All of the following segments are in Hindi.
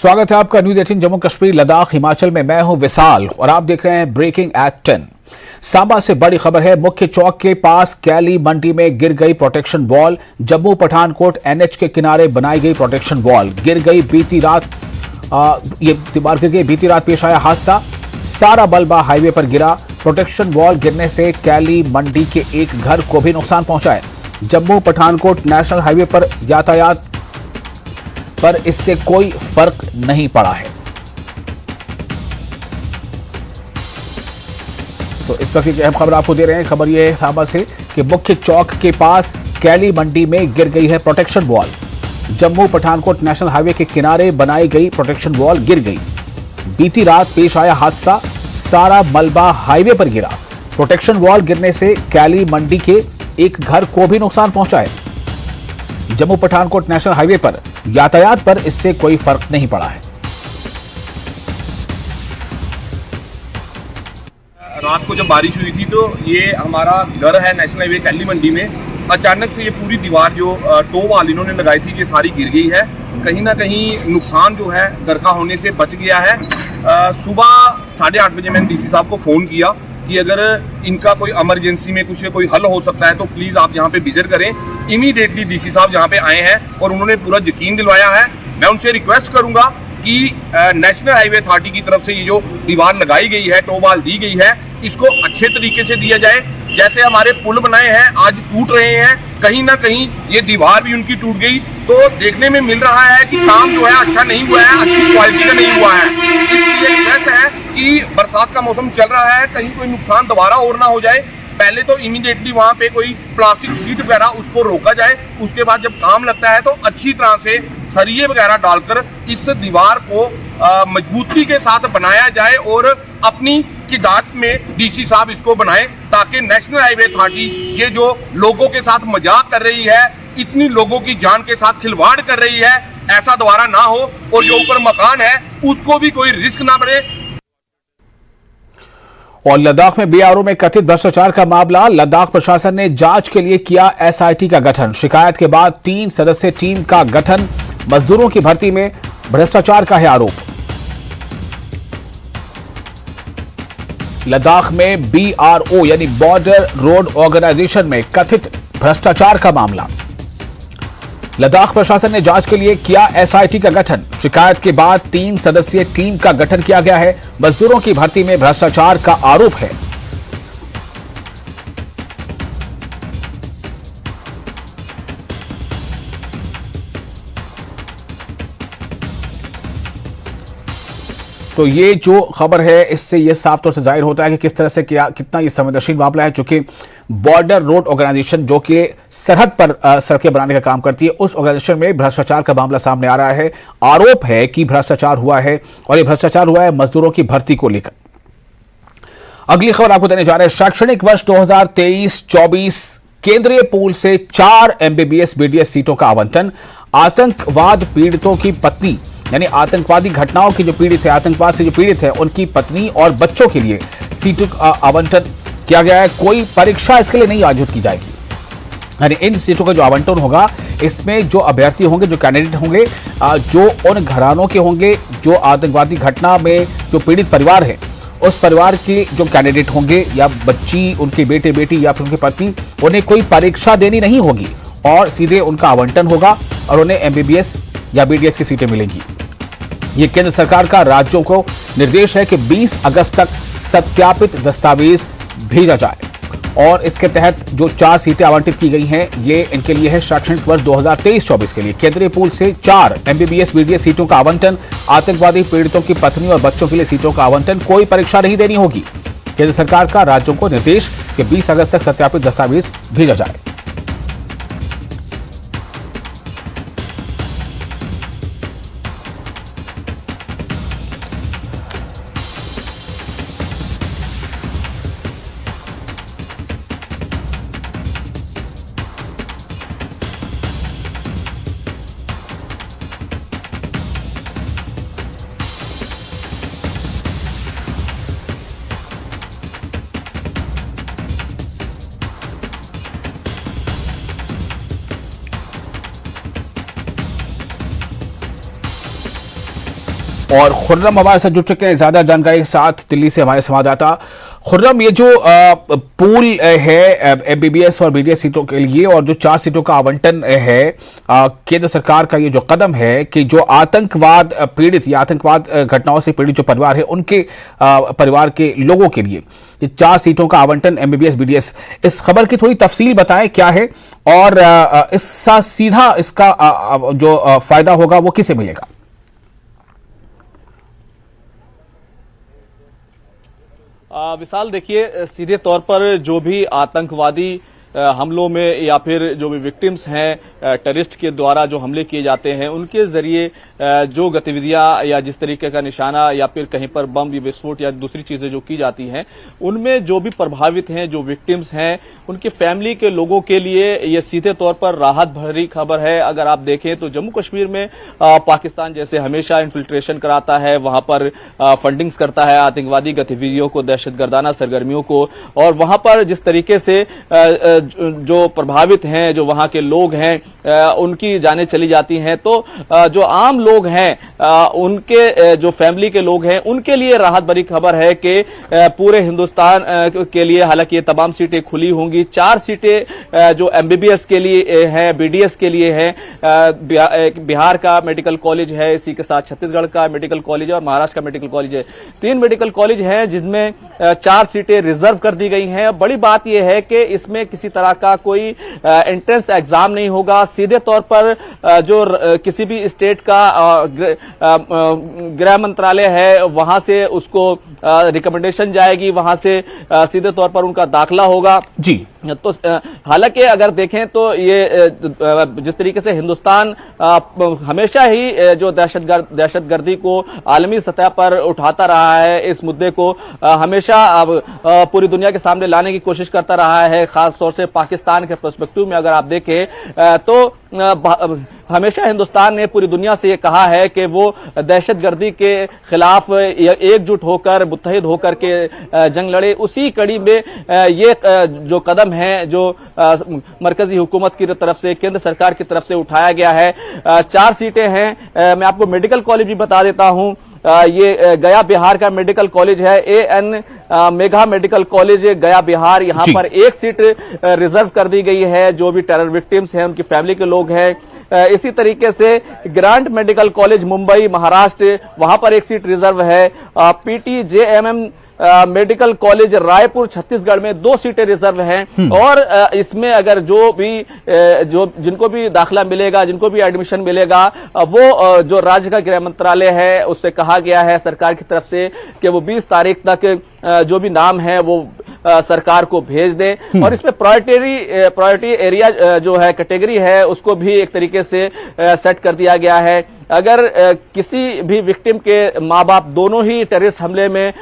स्वागत है आपका न्यूज 18 जम्मू कश्मीर लद्दाख हिमाचल में। मैं हूं विशाल और आप देख रहे हैं ब्रेकिंग एट 10। सांबा से बड़ी खबर है। मुख्य चौक के पास कैली मंडी में गिर गई protection wall. Jammu Pathankot NH के किनारे बनाई गई प्रोटेक्शन वॉल गिर गई बीती रात। ये दीवार गिर गई। बीती रात पेश आया हादसा। सारा मलबा हाईवे पर गिरा। प्रोटेक्शन वॉल गिरने से कैली मंडी के एक घर को भी नुकसान पहुंचा है। जम्मू पठानकोट नेशनल हाईवे पर यातायात पर इससे कोई फर्क नहीं पड़ा है। तो इस वक्त की अहम खबर आपको दे रहे हैं। खबर यह है सांबा से कि मुख्य चौक के पास कैली मंडी में गिर गई है protection wall. Jammu Pathankot national highway के किनारे बनाई गई प्रोटेक्शन वॉल गिर गई। बीती रात पेश आया हादसा। सारा मलबा हाईवे पर गिरा। प्रोटेक्शन वॉल गिरने से कैली मंडी के एक घर को भी नुकसान पहुंचा है। जम्मू पठानकोट नेशनल हाईवे पर यातायात पर इससे कोई फर्क नहीं पड़ा है। रात को जब बारिश हुई थी तो ये हमारा घर है नेशनल हाईवे कैली मंडी में। अचानक से ये पूरी दीवार जो टो वाल इन्होंने लगाई थी ये सारी गिर गई है। कहीं ना कहीं नुकसान जो है घर का होने से बच गया है। सुबह 8:30 बजे मैंने डीसी साहब को फ़ोन किया कि अगर इनका कोई इमरजेंसी में कुछ कोई हल हो सकता है तो प्लीज़ आप यहाँ पे विजिट करें। इमीडिएटली डीसी साहब यहाँ पे आए हैं और उन्होंने पूरा यकीन दिलवाया है। मैं उनसे रिक्वेस्ट करूंगा कि नेशनल हाईवे अथॉरिटी की तरफ से ये जो दीवार लगाई गई है, टोबाल दी गई है, इसको अच्छे तरीके से दिया जाए। जैसे हमारे पुल बनाए हैं आज टूट रहे हैं, कहीं ना कहीं ये दीवार भी उनकी टूट गई। तो देखने में मिल रहा है कि काम जो है अच्छा नहीं हुआ है, अच्छी क्वालिटी का नहीं हुआ है। इसलिए रिक्वेस्ट है कि बरसात का मौसम चल रहा है, कहीं कोई नुकसान दोबारा और ना हो जाए। पहले तो इमीडिएटली वहाँ पे कोई प्लास्टिक शीट वगैरह उसको रोका जाए। उसके बाद जब काम लगता है तो अच्छी तरह से सरिये वगैरह डालकर इस दीवार को मजबूती के साथ बनाया जाए और अपनी किदात में डीसी साहब इसको बनाएं ताकि नेशनल हाईवे अथॉरिटी ये जो लोगों के साथ मजाक कर रही है, इतनी लोगों की जान के साथ खिलवाड़ कर रही है, ऐसा दोबारा ना हो और जो ऊपर मकान है उसको भी कोई रिस्क ना पड़े। और लद्दाख में बीआरओ में कथित भ्रष्टाचार का मामला। लद्दाख प्रशासन ने जांच के लिए किया एसआईटी का गठन। शिकायत के बाद 3 सदस्यीय टीम का गठन। मजदूरों की भर्ती में भ्रष्टाचार का है आरोप। लद्दाख में बीआरओ यानी बॉर्डर रोड ऑर्गेनाइजेशन में कथित भ्रष्टाचार का मामला। लद्दाख प्रशासन ने जांच के लिए किया एसआईटी का गठन। शिकायत के बाद 3 सदस्यीय टीम का गठन किया गया है। मजदूरों की भर्ती में भ्रष्टाचार का आरोप है। तो ये जो खबर है इससे ये साफ तौर से जाहिर होता है कि किस तरह से कितना ये संवेदनशील मामला है। चूंकि बॉर्डर रोड ऑर्गेनाइजेशन जो कि सरहद पर सड़कें बनाने का काम करती है, उस ऑर्गेनाइजेशन में भ्रष्टाचार का मामला सामने आ रहा है। आरोप है कि भ्रष्टाचार हुआ है और ये भ्रष्टाचार हुआ है मजदूरों की भर्ती को लेकर। अगली खबर आपको देने जा रहे हैं। शैक्षणिक वर्ष 2023-24 केंद्रीय पूल से 4 MBBS BDS सीटों का आवंटन। आतंकवाद पीड़ितों की पत्नी यानी आतंकवादी घटनाओं की जो पीड़ित है, आतंकवाद से जो पीड़ित है, उनकी पत्नी और बच्चों के लिए सीटों का आवंटन किया गया है। कोई परीक्षा इसके लिए नहीं आयोजित की जाएगी। यानी इन सीटों का जो आवंटन होगा इसमें जो अभ्यर्थी होंगे, जो कैंडिडेट होंगे, जो उन घरानों के होंगे जो आतंकवादी घटना में जो पीड़ित परिवार है, उस परिवार के जो कैंडिडेट होंगे या बच्ची, उनके बेटे बेटी या फिर उनकी पत्नी, उन्हें कोई परीक्षा देनी नहीं होगी और सीधे उनका आवंटन होगा और उन्हें MBBS या BDS की सीटें मिलेंगी। ये केंद्र सरकार का राज्यों को निर्देश है कि 20 अगस्त तक सत्यापित दस्तावेज भेजा जाए और इसके तहत जो 4 सीटें आवंटित की गई हैं ये इनके लिए है शैक्षणिक वर्ष 2023-24 के लिए। केंद्रीय पूल से 4 MBBS BDS सीटों का आवंटन। आतंकवादी पीड़ितों की पत्नी और बच्चों के लिए सीटों का आवंटन। कोई परीक्षा नहीं देनी होगी। केंद्र सरकार का राज्यों को निर्देश कि 20 अगस्त तक सत्यापित दस्तावेज भेजा जाए। और खुर्रम हमारे साथ जुड़ चुके हैं ज्यादा जानकारी के साथ दिल्ली से हमारे संवाददाता। खुर्रम, ये जो पूल है एमबीबीएस और बीडीएस सीटों के लिए और जो 4 सीटों का आवंटन है, केंद्र सरकार का ये जो कदम है कि जो आतंकवाद पीड़ित या आतंकवाद घटनाओं से पीड़ित जो परिवार है उनके परिवार के लोगों के लिए ये 4 सीटों का आवंटन एमबीबीएस बीडीएस, इस खबर की थोड़ी तफसील बताएं क्या है और इसका सीधा इसका जो फायदा होगा वो किसे मिलेगा? विशाल, देखिए, सीधे तौर पर जो भी आतंकवादी हमलों में या फिर जो भी विक्टिम्स हैं टेररिस्ट के द्वारा जो हमले किए जाते हैं उनके जरिए जो गतिविधियां या जिस तरीके का निशाना या फिर कहीं पर बम विस्फोट या दूसरी चीजें जो की जाती हैं उनमें जो भी प्रभावित हैं, जो विक्टिम्स हैं, उनके फैमिली के लोगों के लिए ये सीधे तौर पर राहत भरी खबर है। अगर आप देखें तो जम्मू कश्मीर में पाकिस्तान जैसे हमेशा इन्फिल्ट्रेशन कराता है, वहां पर फंडिंग्स करता है आतंकवादी गतिविधियों को, दहशतगर्दाना सरगर्मियों को, और वहां पर जिस तरीके से जो प्रभावित हैं, जो वहां के लोग हैं, उनकी जानें चली जाती हैं, तो जो आम लोग हैं उनके जो फैमिली के लोग हैं उनके लिए राहत भरी खबर है कि पूरे हिंदुस्तान के लिए हालांकि ये तमाम सीटें खुली होंगी। 4 सीटें जो एमबीबीएस के लिए हैं, बीडीएस के लिए हैं, बिहार का मेडिकल कॉलेज है, इसी के साथ छत्तीसगढ़ का मेडिकल कॉलेज है और महाराष्ट्र का मेडिकल कॉलेज है। 3 मेडिकल कॉलेज हैं जिनमें 4 सीटें रिजर्व कर दी गई हैं। बड़ी बात यह है कि इसमें किसी तरह का कोई एंट्रेंस एग्जाम नहीं होगा। सीधे तौर पर जो किसी भी स्टेट का गृह मंत्रालय है वहां से उसको रिकमेंडेशन जाएगी, वहां से सीधे तौर पर उनका दाखिला होगा जी। तो हालांकि अगर देखें तो ये जिस तरीके से हिंदुस्तान हमेशा ही जो दहशतगर्दी को आलमी सतह पर उठाता रहा है, इस मुद्दे को हमेशा पूरी दुनिया के सामने लाने की कोशिश करता रहा है, खास तौर से पाकिस्तान के पर्सपेक्टिव में अगर आप देखें तो हमेशा हिंदुस्तान ने पूरी दुनिया से ये कहा है कि वो दहशतगर्दी के खिलाफ एकजुट होकर, मुत्तहिद होकर के जंग लड़े। उसी कड़ी में ये जो कदम है जो मरकजी हुकूमत की तरफ से, केंद्र सरकार की तरफ से उठाया गया है। 4 सीटें हैं। मैं आपको मेडिकल कॉलेज भी बता देता हूं। ये गया बिहार का मेडिकल कॉलेज है, एएन मेघा मेडिकल कॉलेज गया बिहार। यहाँ पर 1 सीट रिजर्व कर दी गई है। जो भी टेरर विक्टिम्स हैं उनकी फैमिली के लोग हैं। इसी तरीके से grant medical college Mumbai Maharashtra, वहां पर 1 सीट रिजर्व है। पीटीजेएमएम मेडिकल कॉलेज रायपुर छत्तीसगढ़ में 2 सीटें रिजर्व हैं। और इसमें अगर जिनको भी दाखिला मिलेगा, जिनको भी एडमिशन मिलेगा, वो जो राज्य का गृह मंत्रालय है उससे कहा गया है सरकार की तरफ से कि वो 20 तारीख तक जो भी नाम है वो सरकार को भेज दें। और इसमें प्रायोरिटी एरिया जो है, कैटेगरी है, उसको भी एक तरीके से सेट कर दिया गया है। अगर किसी भी विक्टिम के माँ बाप दोनों ही टेररिस्ट हमले में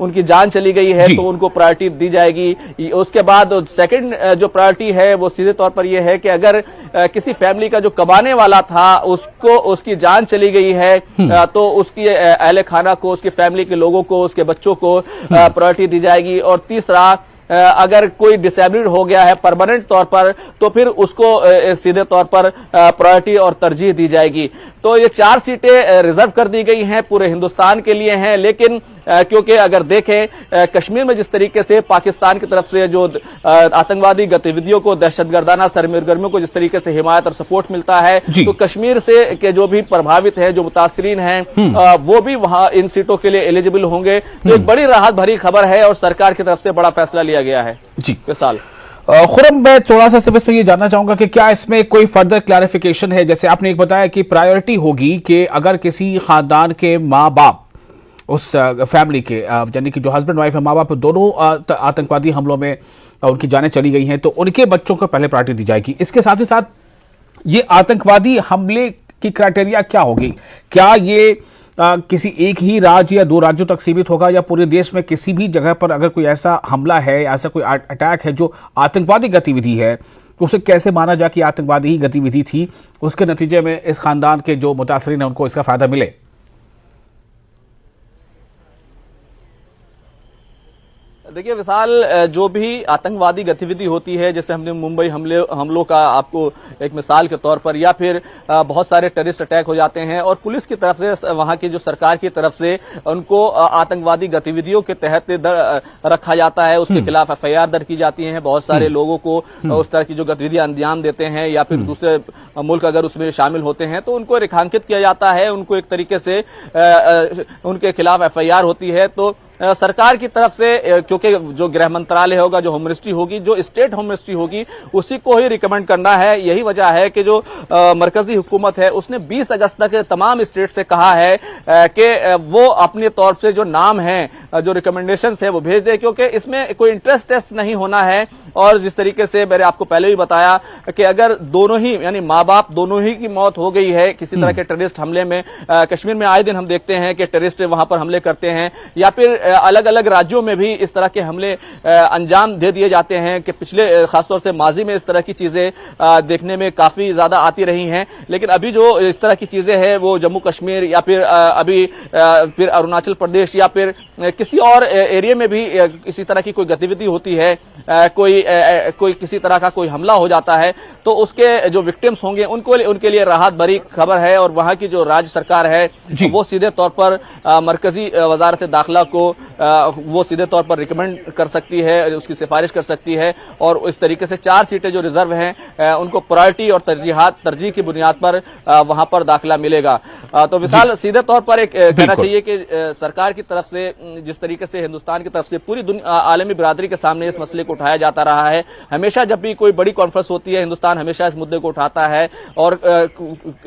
उनकी जान चली गई है तो उनको प्रायोरिटी दी जाएगी। उसके बाद सेकंड जो प्रायोरिटी है वो सीधे तौर पर यह है कि अगर किसी फैमिली का जो कमाने वाला था उसको उसकी जान चली गई है तो उसकी अहले खाना को, उसकी फैमिली के लोगों को, उसके बच्चों को प्रायोरिटी दी जाएगी। और तीसरा, अगर कोई डिसेबल्ड हो गया है परमानेंट तौर पर तो फिर उसको सीधे तौर पर प्रायोरिटी और तरजीह दी जाएगी। तो ये 4 सीटें रिजर्व कर दी गई हैं, पूरे हिंदुस्तान के लिए हैं। लेकिन क्योंकि अगर देखें कश्मीर में जिस तरीके से पाकिस्तान की तरफ से जो आतंकवादी गतिविधियों को, दहशतगर्दाना सरगर्मियों को जिस तरीके से हिमायत और सपोर्ट मिलता है, तो कश्मीर से के जो भी प्रभावित हैं, जो मुतासरीन हैं, वो भी वहां इन सीटों के लिए एलिजिबल होंगे। तो एक बड़ी राहत भरी खबर है और सरकार की तरफ से बड़ा फैसला लिया गया है जी। विशाल, खुरम, मैं थोड़ा सा सिर्फ इसमें ये जानना चाहूंगा कि क्या इसमें कोई फर्दर क्लैरिफिकेशन है? जैसे आपने एक बताया कि प्रायोरिटी होगी कि अगर किसी खानदान के माँ बाप, उस फैमिली के यानी कि जो हस्बैंड वाइफ है, माँ बाप दोनों आतंकवादी हमलों में उनकी जानें चली गई हैं तो उनके बच्चों को पहले प्रायोरिटी दी जाएगी। इसके साथ ही साथ ये आतंकवादी हमले की क्राइटेरिया क्या होगी? क्या ये किसी एक ही राज्य या 2 राज्यों तक सीमित होगा या पूरे देश में किसी भी जगह पर अगर कोई ऐसा हमला है, ऐसा कोई अटैक है जो आतंकवादी गतिविधि है, तो उसे कैसे माना जाए कि आतंकवादी ही गतिविधि थी, उसके नतीजे में इस खानदान के जो मुतासरीन हैं उनको इसका फायदा मिले? देखिए विशाल, जो भी आतंकवादी गतिविधि होती है, जैसे हमने मुंबई हमलों का आपको एक मिसाल के तौर पर, या फिर बहुत सारे टेररिस्ट अटैक हो जाते हैं और पुलिस की तरफ से, वहां की जो सरकार की तरफ से उनको आतंकवादी गतिविधियों के तहत रखा जाता है, उसके खिलाफ एफआईआर दर्ज की जाती है। बहुत सारे लोगों को उस तरह की जो गतिविधियां अंजाम देते हैं या फिर दूसरे मुल्क अगर उसमें शामिल होते हैं तो उनको रेखांकित किया जाता है, उनको एक तरीके से उनके खिलाफ एफआईआर होती है। तो सरकार की तरफ से, क्योंकि जो गृह मंत्रालय होगा, जो होम मिनिस्ट्री होगी, जो स्टेट होम मिनिस्ट्री होगी, उसी को ही रिकमेंड करना है। यही वजह है कि जो मरकजी हुकूमत है उसने 20 अगस्त तक तमाम स्टेट से कहा है कि वो अपने तौर से जो नाम है, जो रिकमेंडेशन है वो भेज दे, क्योंकि इसमें कोई इंटरेस्ट टेस्ट नहीं होना है। और जिस तरीके से मैंने आपको पहले भी बताया कि अगर दोनों ही, यानी माँ बाप दोनों ही की मौत हो गई है किसी तरह के टेररिस्ट हमले में, कश्मीर में आए दिन हम देखते हैं कि टेररिस्ट वहां पर हमले करते हैं, या फिर अलग अलग राज्यों में भी इस तरह के हमले अंजाम दे दिए जाते हैं कि पिछले, खासतौर से माजी में इस तरह की चीजें देखने में काफी ज्यादा आती रही हैं। लेकिन अभी जो इस तरह की चीजें हैं वो जम्मू कश्मीर या फिर अभी फिर अरुणाचल प्रदेश या फिर किसी और एरिया में भी इसी तरह की कोई गतिविधि होती है, कोई किसी तरह का कोई हमला हो जाता है, तो उसके जो विक्टिम्स होंगे उनके लिए राहत भरी खबर है। और वहां की जो राज्य सरकार है वो सीधे तौर पर मरकजी वजारत दाखिला को वो सीधे तौर पर रिकमेंड कर सकती है, उसकी सिफारिश कर सकती है। और इस तरीके से 4 सीटें जो रिजर्व हैं उनको प्रायोरिटी और तरजीह की बुनियाद पर वहां पर दाखिला मिलेगा। तो विशाल, सीधे तौर पर एक कहना चाहिए कि सरकार की तरफ से, जिस तरीके से हिंदुस्तान की तरफ से पूरी आलमी बिरादरी के सामने इस मसले को उठाया जाता रहा है, हमेशा जब भी कोई बड़ी कॉन्फ्रेंस होती है हिंदुस्तान हमेशा इस मुद्दे को उठाता है और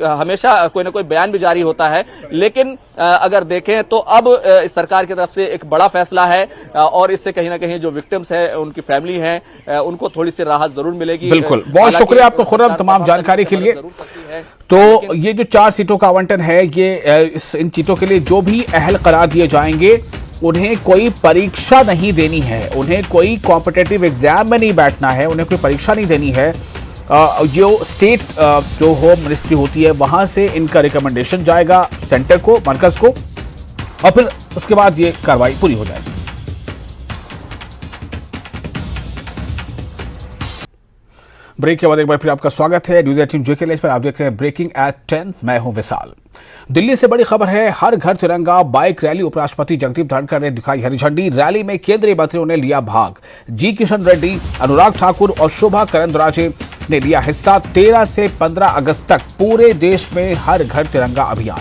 हमेशा कोई ना कोई बयान भी जारी होता है। लेकिन अगर देखें तो अब सरकार की तरफ से एक बड़ा फैसला है और इससे कहीं ना कहीं जो विक्टिम्स है, उनकी फैमिली है, उनको थोड़ी सी राहत जरूर मिलेगी। बिल्कुल, बहुत शुक्रिया आपको खुर्रम तमाम जानकारी के लिए। तो ये जो 4 सीटों का आवंटन है, ये इन सीटों के लिए जो भी अहल करार दिए जाएंगे उन्हें कोई परीक्षा नहीं देनी है, उन्हें कोई कॉम्पिटिटिव एग्जाम में नहीं बैठना है, उन्हें कोई परीक्षा नहीं देनी है। जो स्टेट जो होम मिनिस्ट्री होती है वहां से इनका रिकमेंडेशन जाएगा सेंटर को, मरकज को, और फिर उसके बाद ये कार्रवाई पूरी हो जाएगी। ब्रेक के बाद एक बार फिर आपका स्वागत है न्यूज़ 18 JK पर। आप देख रहे हैं ब्रेकिंग एट 10, मैं हूं विशाल। दिल्ली से बड़ी खबर है, हर घर तिरंगा बाइक रैली। उपराष्ट्रपति जगदीप धनखड़ ने दिखाई हरी झंडी। रैली में केंद्रीय मंत्रियों ने लिया भाग। जी किशन रेड्डी, अनुराग ठाकुर और शोभा करंदराजे ने लिया हिस्सा। 13 से 15 अगस्त तक पूरे देश में हर घर तिरंगा अभियान।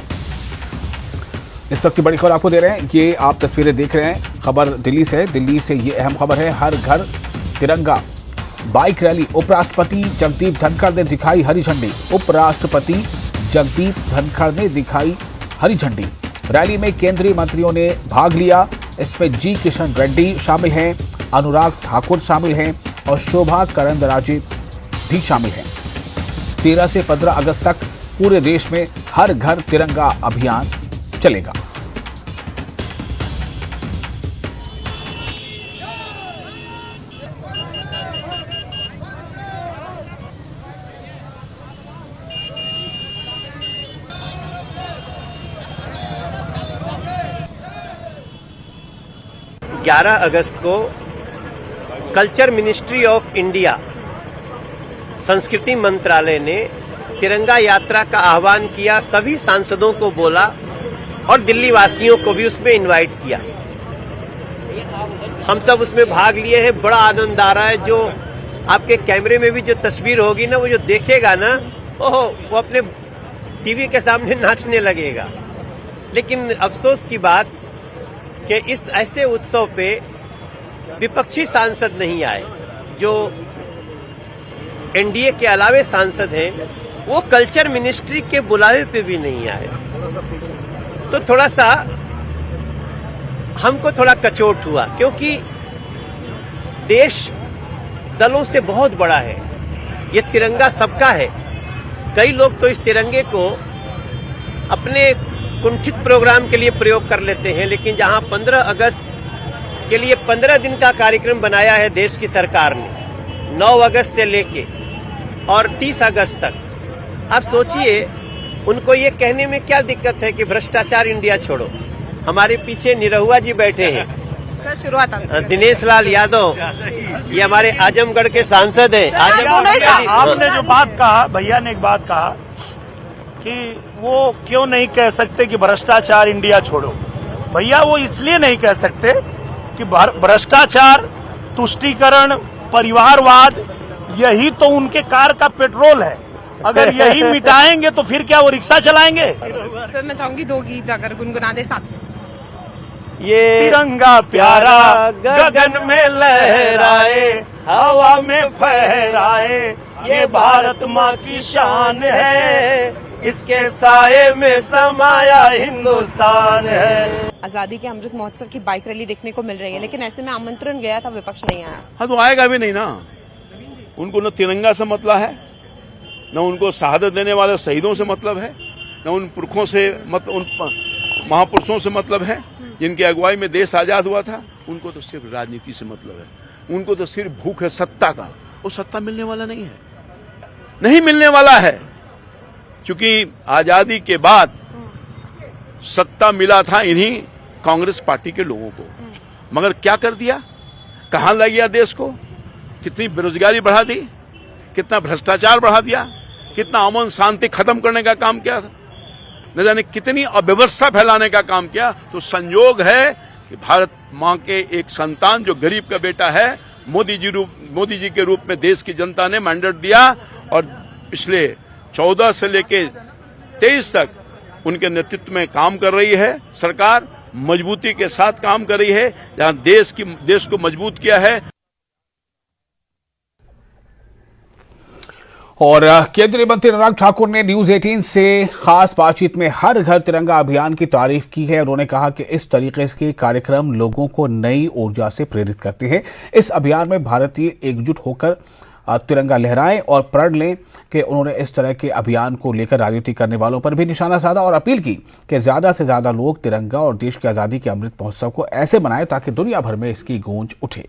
इस वक्त की बड़ी खबर आपको दे रहे हैं, ये आप तस्वीरें देख रहे हैं, खबर दिल्ली से ये अहम खबर है। हर घर तिरंगा बाइक रैली, उपराष्ट्रपति जगदीप धनखड़ ने दिखाई हरी झंडी। उपराष्ट्रपति जगदीप धनखड़ ने दिखाई हरी झंडी। रैली में केंद्रीय मंत्रियों ने भाग लिया। इसमें जी किशन रेड्डी शामिल हैं, अनुराग ठाकुर शामिल हैं और शोभा करंदराजे भी शामिल हैं। 13 से 15 अगस्त तक पूरे देश में हर घर तिरंगा अभियान चलेगा। ग्यारह अगस्त को कल्चर मिनिस्ट्री ऑफ इंडिया, संस्कृति मंत्रालय ने तिरंगा यात्रा का आह्वान किया। सभी सांसदों को बोला और दिल्ली वासियों को भी उसमें इनवाइट किया। हम सब उसमें भाग लिए हैं। बड़ा आनंद आ रहा है। जो आपके कैमरे में भी जो तस्वीर होगी ना, वो जो देखेगा ना, ओहो, वो अपने टीवी के सामने नाचने लगेगा। लेकिन अफसोस की बात कि इस ऐसे उत्सव पे विपक्षी सांसद नहीं आए। जो एनडीए के अलावे सांसद हैं वो कल्चर मिनिस्ट्री के बुलावे पे भी नहीं आए। तो थोड़ा सा हमको थोड़ा कचोट हुआ, क्योंकि देश दलों से बहुत बड़ा है। ये तिरंगा सबका है। कई लोग तो इस तिरंगे को अपने कुंठित प्रोग्राम के लिए प्रयोग कर लेते हैं, लेकिन जहां 15 अगस्त के लिए 15 दिन का कार्यक्रम बनाया है देश की सरकार ने, 9 अगस्त से लेके और 30 अगस्त तक, आप सोचिए उनको ये कहने में क्या दिक्कत है कि भ्रष्टाचार इंडिया छोड़ो। हमारे पीछे निरहुआ जी बैठे हैं, सर शुरुआत दिनेश लाल यादव, ये हमारे आजमगढ़ के सांसद हैं। आपने जो बात कहा, भैया ने एक बात कहा कि वो क्यों नहीं कह सकते कि भ्रष्टाचार इंडिया छोड़ो। भैया वो इसलिए नहीं कह सकते कि भ्रष्टाचार, तुष्टीकरण, परिवारवाद, यही तो उनके कार का पेट्रोल है। अगर यही मिटाएंगे तो फिर क्या वो रिक्शा चलाएंगे? सर मैं चाहूंगी 2 गीत अगर गुनगुना दे साथ। ये तिरंगा प्यारा गगन में लहराए, हवा में फहराए, ये भारत माँ की शान है, इसके साये में समाया हिंदुस्तान है। आजादी के अमृत महोत्सव की बाइक रैली देखने को मिल रही है, लेकिन ऐसे में आमंत्रण गया था, विपक्ष नहीं आया। हाँ तो आएगा भी नहीं ना। उनको न तिरंगा से मतलब है, न उनको शहादत देने वाले शहीदों से मतलब है, न उन पुरखों से उन महापुरुषों से मतलब है जिनकी अगुवाई में देश आजाद हुआ था। उनको तो सिर्फ राजनीति से मतलब है, उनको तो सिर्फ भूख है सत्ता का। वो सत्ता मिलने वाला नहीं है, नहीं मिलने वाला है, क्योंकि आजादी के बाद सत्ता मिला था इन्हीं कांग्रेस पार्टी के लोगों को, मगर क्या कर दिया, कहां ले गया देश को, कितनी बेरोजगारी बढ़ा दी, कितना भ्रष्टाचार बढ़ा दिया, कितना अमन शांति खत्म करने का काम किया, न जाने कितनी अव्यवस्था फैलाने का काम किया। तो संयोग है कि भारत मां के एक संतान जो गरीब का बेटा है, मोदी जी के रूप में देश की जनता ने मैंडेट दिया और पिछले 14 से लेके 23 तक उनके नेतृत्व में काम कर रही है सरकार, मजबूती के साथ काम कर रही है, जहां देश को मजबूत किया है। और केंद्रीय मंत्री अनुराग ठाकुर ने न्यूज 18 से खास बातचीत में हर घर तिरंगा अभियान की तारीफ की है। उन्होंने कहा कि इस तरीके के कार्यक्रम लोगों को नई ऊर्जा से प्रेरित करते हैं। इस अभियान में भारतीय एकजुट होकर तिरंगा लहराएं और प्रण लें कि उन्होंने इस तरह के अभियान को लेकर राजनीति करने वालों पर भी निशाना साधा और अपील की कि ज्यादा से ज्यादा लोग तिरंगा और देश की आजादी के अमृत महोत्सव को ऐसे बनाएं ताकि दुनिया भर में इसकी गूंज उठे।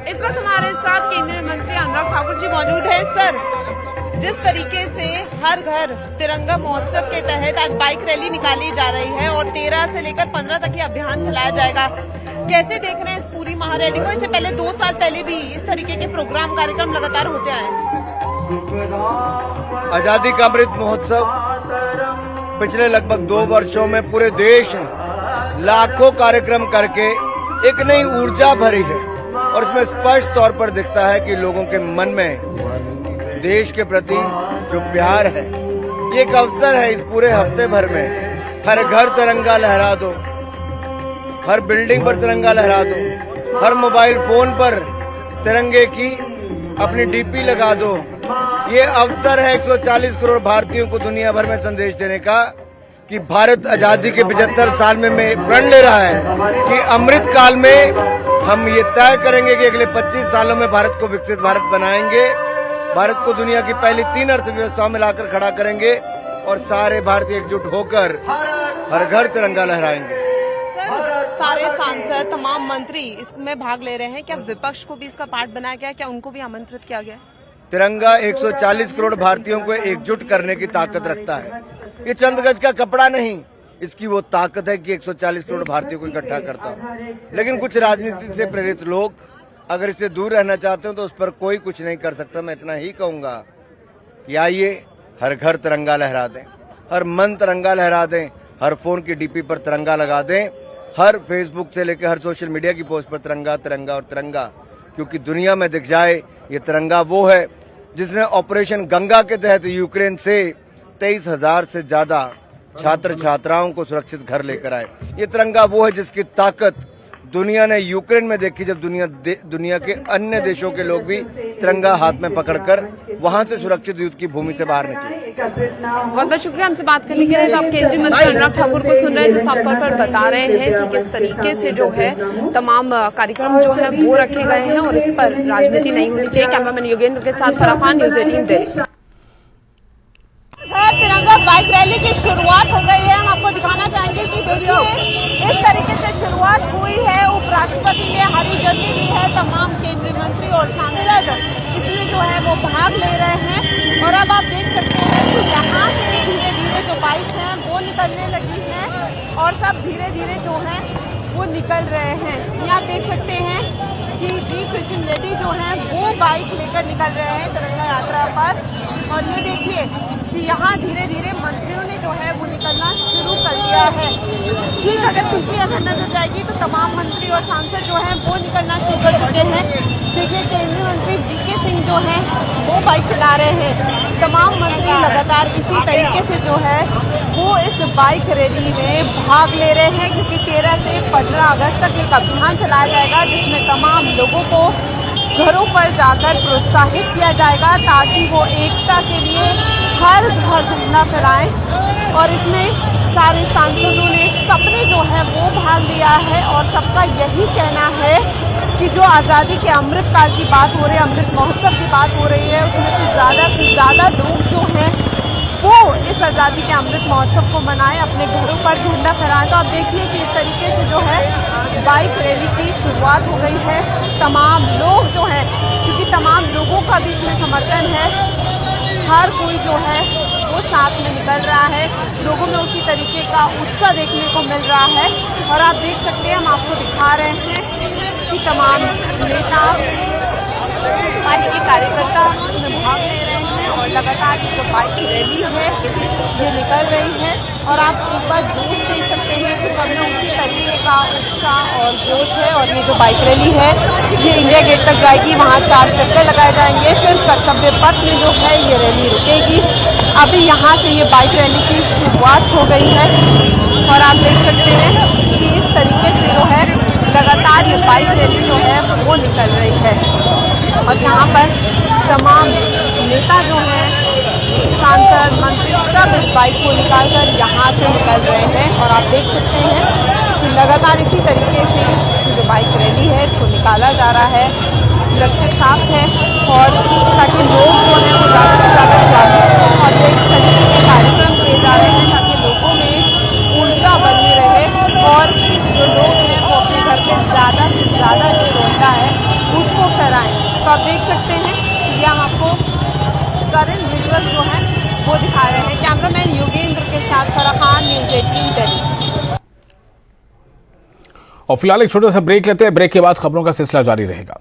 इस वक्त हमारे साथ केंद्रीय मंत्री अनुराग ठाकुर जी मौजूद हैं। सर, जिस तरीके से हर घर तिरंगा महोत्सव के तहत आज बाइक रैली निकाली जा रही है और 13 से लेकर 15 तक ये अभियान चलाया जाएगा, कैसे देख रहे हैं इस पूरी महारैली को? इससे पहले 2 साल पहले भी इस तरीके के प्रोग्राम कार्यक्रम लगातार होते आए। आजादी का अमृत महोत्सव पिछले लगभग 2 वर्षों में पूरे देश में लाखों कार्यक्रम करके एक नई ऊर्जा भरी है और इसमें स्पष्ट तौर पर दिखता है कि लोगों के मन में देश के प्रति जो प्यार है, ये एक अवसर है इस पूरे हफ्ते भर में हर घर तिरंगा लहरा दो, हर बिल्डिंग पर तिरंगा लहरा दो, हर मोबाइल फोन पर तिरंगे की अपनी डीपी लगा दो। ये अवसर है 140 करोड़ भारतीयों को दुनिया भर में संदेश देने का कि भारत आजादी के 75 साल में प्रण ले रहा है कि अमृत काल में हम ये तय करेंगे कि अगले 25 सालों में भारत को विकसित भारत बनाएंगे, भारत को दुनिया की पहली 3 अर्थव्यवस्थाओं में लाकर खड़ा करेंगे और सारे भारतीय एकजुट होकर हर घर तिरंगा लहराएंगे। सर, सारे सांसद, तमाम मंत्री इसमें भाग ले रहे हैं, क्या विपक्ष को भी इसका पार्ट बनाया गया, क्या उनको भी आमंत्रित किया गया? तिरंगा 140 करोड़ भारतीयों को एकजुट करने की ताकत रखता है। ये चंद गज का कपड़ा नहीं, इसकी वो ताकत है कि 140 करोड़ भारतीयों को इकट्ठा करता है। लेकिन कुछ राजनीति से प्रेरित लोग अगर इससे दूर रहना चाहते हो तो उस पर कोई कुछ नहीं कर सकता। मैं इतना ही कहूंगा कि आइए हर घर तिरंगा लहरा दें, हर मन तिरंगा लहरा दें, हर फोन की डीपी पर तिरंगा लगा दें, हर फेसबुक से लेकर हर सोशल मीडिया की पोस्ट पर तिरंगा तिरंगा और तिरंगा, क्योंकि दुनिया में दिख जाए ये तिरंगा वो है जिसने ऑपरेशन गंगा के तहत यूक्रेन से 23,000 से ज्यादा छात्र छात्राओं को सुरक्षित घर लेकर आए। ये तिरंगा वो है जिसकी ताकत दुनिया ने यूक्रेन में देखी, जब दुनिया के अन्य देशों के लोग भी तिरंगा हाथ में पकड़कर वहां से सुरक्षित युद्ध की भूमि से बाहर निकले। बहुत बहुत शुक्रिया हमसे बात करने के लिए। तो आप केंद्रीय मंत्री अनुराग ठाकुर को सुन रहे हैं, जो साफ तौर पर बता रहे हैं कि किस तरीके से जो है तमाम कार्यक्रम जो है वो रखे गए हैं और इस पर राजनीति नहीं होनी चाहिए। कैमरामैन योगेंद्र के साथ फराह खान, न्यूज़ 18 दिल्ली। तिरंगा बाइक रैली की शुरुआत हो गई है। हम आपको दिखाना चाहेंगे कि देखिए इस तरीके से शुरुआत हुई है। उपराष्ट्रपति ने हरी झंडी दी है, तमाम केंद्रीय मंत्री और सांसद इसमें जो है वो भाग ले रहे हैं और अब आप देख सकते हैं कि यहाँ से धीरे धीरे जो बाइक हैं वो निकलने लगी हैं धीरे धीरे जो है वो निकल रहे हैं। यहाँ आप देख सकते हैं कि जी कृष्ण रेड्डी जो है वो बाइक लेकर निकल रहे हैं तिरंगा यात्रा पर। और ये देखिए कि यहाँ धीरे धीरे मंत्रियों ने जो है वो निकलना शुरू कर दिया है। ठीक अगर पीछे अगर नजर जाएगी तो तमाम मंत्री और सांसद जो हैं वो निकलना शुरू कर चुके हैं। देखिए केंद्रीय मंत्री वीके सिंह जो हैं वो बाइक चला रहे हैं। तमाम मंत्री लगातार इसी तरीके से जो है वो इस बाइक रैली में भाग ले रहे हैं, क्योंकि 13 से 15 अगस्त तक एक अभियान चलाया जाएगा जिसमें तमाम लोगों को घरों पर जाकर प्रोत्साहित किया जाएगा ताकि वो एकता के लिए हर घर झंडा फहराएं। और इसमें सारे सांसदों ने सबने जो है वो भाग लिया है और सबका यही कहना है कि जो आज़ादी के अमृत काल की बात हो रही है, अमृत महोत्सव की बात हो रही है, उसमें से ज़्यादा लोग जो हैं वो इस आज़ादी के अमृत महोत्सव को मनाएं, अपने घरों पर झंडा फहराएं। तो आप देखिए कि इस तरीके से जो है बाइक रैली की शुरुआत हो गई है। तमाम लोग जो हैं, क्योंकि तमाम लोगों का भी इसमें समर्थन है, हर कोई जो है वो साथ में निकल रहा है। लोगों में उसी तरीके का उत्साह देखने को मिल रहा है। और आप देख सकते हैं, हम आपको दिखा रहे हैं कि तमाम नेता पार्टी के कार्यकर्ता इसमें भाग ले रहे हैं और लगातार जो बाइक रैली है ये निकल रही है। और आप एक बार जोश देख सकते हैं कि सब में उसी तरीके का उत्साह और जोश है। और ये जो बाइक रैली है ये इंडिया गेट तक जाएगी, वहाँ 4 चक्कर लगाए जाएंगे, फिर कर्तव्य पथ में जो है ये रैली रुकेगी। अभी यहाँ से ये बाइक रैली की शुरुआत हो गई है और आप देख सकते हैं कि इस तरीके से जो है लगातार ये बाइक रैली जो है वो निकल रही है। और यहाँ पर तमाम नेता जो हैं, सांसद, मंत्री सब इस बाइक को निकालकर यहाँ से निकल रहे हैं। और आप देख सकते हैं कि लगातार इसी तरीके से जो बाइक रैली है इसको निकाला जा रहा है। लक्ष्य साफ है और ताकि लोग जो हैं वो ज़्यादा से ज़्यादा जागरूक हों और इस तरीके के कार्यक्रम किए जा रहे हैं ताकि लोगों में ऊर्जा बनी रहे और जो लोग हैं वो अपने घर पे ज़्यादा से ज़्यादा जो रोटा है उसको फहराएं। तो आप देख सकते हैं कि हम आपको करंट विजुअल जो है वो दिखा रहे हैं। कैमरामैन योगेंद्र के साथ फराखान, न्यूज़ 18 दिल्ली। और फिलहाल एक छोटा सा ब्रेक लेते हैं। ब्रेक के बाद खबरों का सिलसिला जारी रहेगा।